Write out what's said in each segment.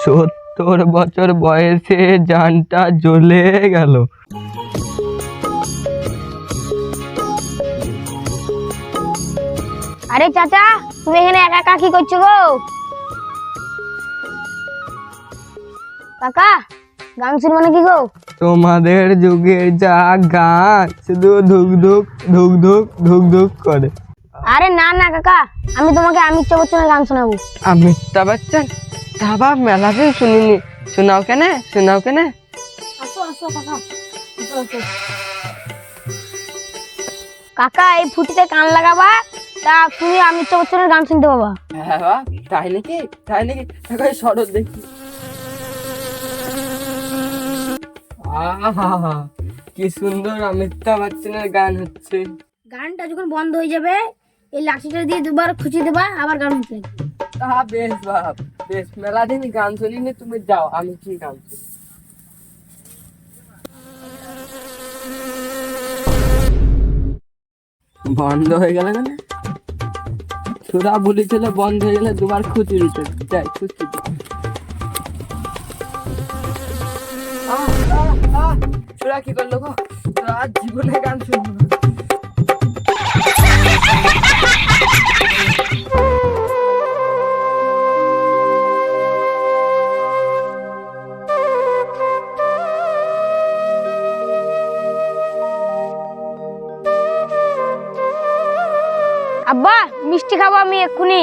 70 বছর বয়সে জানটা জ্বলে গেল। আরে চাচা, তুমি এখানে একা একা কি করছো গো? কাকা, গান শুনবো নাকি গো? তোমাদের যুগের যা গান, শুধু ধুক ধুক ধুক ধুক ধুক ধুক করে। আরে না না কাকা, আমি তোমাকে অমিতাভ বচ্চনের গান শোনাবো। অমিতাভ বচ্চন? তা বাপ মেলাদিন শুনিনি, শোনাও কেন, শোনাও কেন। আসো আসো কাকা, কাকা এই ফুটিতে কান লাগাবা, তা তুমি অমিতাভ বচ্চনের গান শুনতে পাবা। হ্যাঁ বাপ, তাই নাকি? তাই নাকি? শরৎ দেখি। আহা, কি সুন্দর অমিতাভ বচ্চনের গান হচ্ছে। গানটা যখন বন্ধ হয়ে যাবে, এই লাঠিটা দিয়ে দুবার খুঁজে দেবা, আবার গান হচ্ছে। তা বেশ বাপ, বেশ। মেলাদিন গান শুনিনি, তুমি যাও, আমি কি গান শুনি। বন্ধ হয়ে গেল কেন? সুরা বলেছিল বন্ধ হয়ে গেলে দুবার খুঁজে দিতে। যাই খুঁজতে সুরা কি করলো গো? সুরা জীবনে গান শুনবো না। আব্বা, মিষ্টি খাবো আমি এক্ষুনি।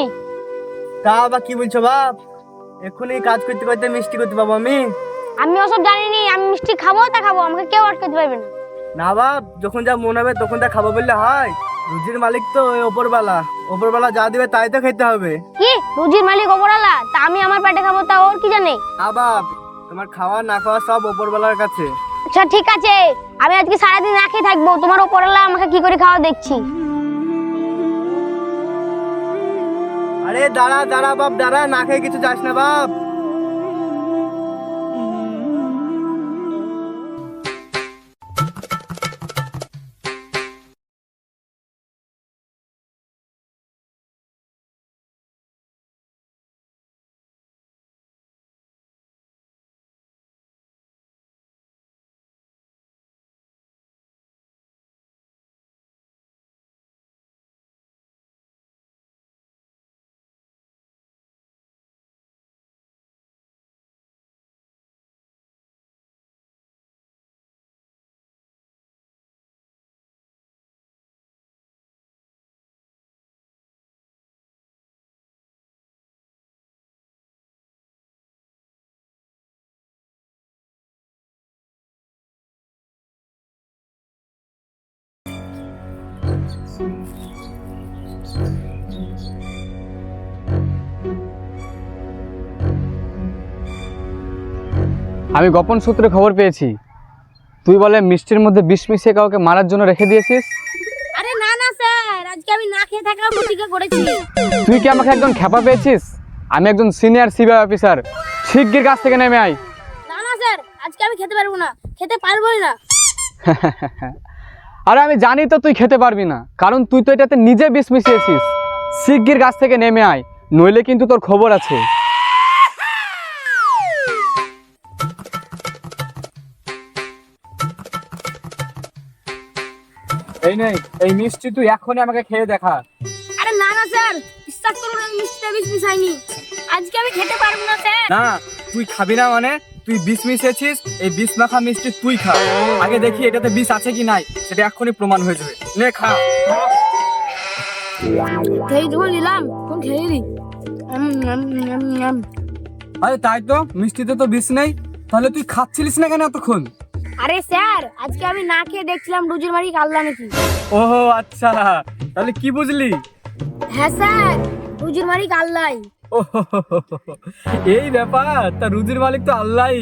তা বা কি বলছো বাপ? এক্ষুনি কাজ করতে করতে মিষ্টি করতে পাবো আমি? আমি ওসব জানিনি, আমি মিষ্টি খাবো তা খাবো, আমাকে কেউ আটকাতে পারবে না। না বাপ, যখন যা মন হবে তখন তা খাবো বললে হয়? রুজির মালিক তো ওই ওপরবেলা, ওপরবেলা যা দিবে তাই তো খেতে হবে। কি রুজির মালিক ওপরওয়ালা? তা আমি আমার পেটে খাবো, তা ওর কি জানে? না বাপ, তোমার খাওয়া না খাওয়া সব ওপরবেলার কাছে। আচ্ছা ঠিক আছে, আমি আজকে সারাদিন না খেয়ে থাকবো, তোমার ওপরওয়ালা আমাকে কি করে খাওয়া দেখছি। আরে দাঁড়া দাঁড়া বাপ, দাঁড়া, না খেয়ে কিছু যাস না বাপ। আমি গোপন সূত্রে খবর পেয়েছি, তুই বলে মিষ্টির মধ্যে বিষ মিশিয়ে কাউকে মারার জন্য রেখে দিয়েছিস। আরে না না স্যার, আজকে আমি না খেয়ে থাকার প্রতিজ্ঞা করেছি। তুই কি আমাকে একজন খেপা পেয়েছিস? আমি একজন সিনিয়র সিবিআই অফিসার, শিগগির কাছ থেকে নেমে আয়। না না স্যার, আজকে আমি খেতে পারবো না, খেতে পারবোই না। আরে আমি জানি তো তুই খেতে পারবি না, কারণ তুই তো এটাতে নিজে বিষ মিশিয়েছিস। শিগগির কাছ থেকে নেমে আয়, নইলে কিন্তু তোর খবর আছে। এই নেই, এই মিষ্টি তুই এখনই আমাকে খেয়ে দেখা। আরে না না স্যার, বিশ্বাস করুন আমি মিষ্টিটা বিষ মিশাইনি, আজকে আমি খেতে পারবো না স্যার। না, তুই খাবি না মানে? তুই বিষ মিশিয়েছিস, এই বিষ মাখা মিষ্টি তুই খা। আগে দেখি এটাতে বিষ আছে কি নাই, সেটা এখনই প্রমাণ হয়ে যাবে। নে খা। খেয়ে যখন নিলাম তখন খেয়ে নি। আরে তাই তো, মিষ্টিতে তো বিষ নেই, তাহলে তুই খাচ্ছিলিস না কেন এতক্ষণ? আরে স্যার, আজকে আমি না খেয়ে দেখছিলাম রুজির মালিক আল্লাহ নাকি। ওহো আচ্ছা, তাহলে কি বুঝলি? হ্যাঁ স্যার, রুজির মালিক আল্লাহ। ও এই ব্যাপার, তা রুজির মালিক তো আল্লাহই।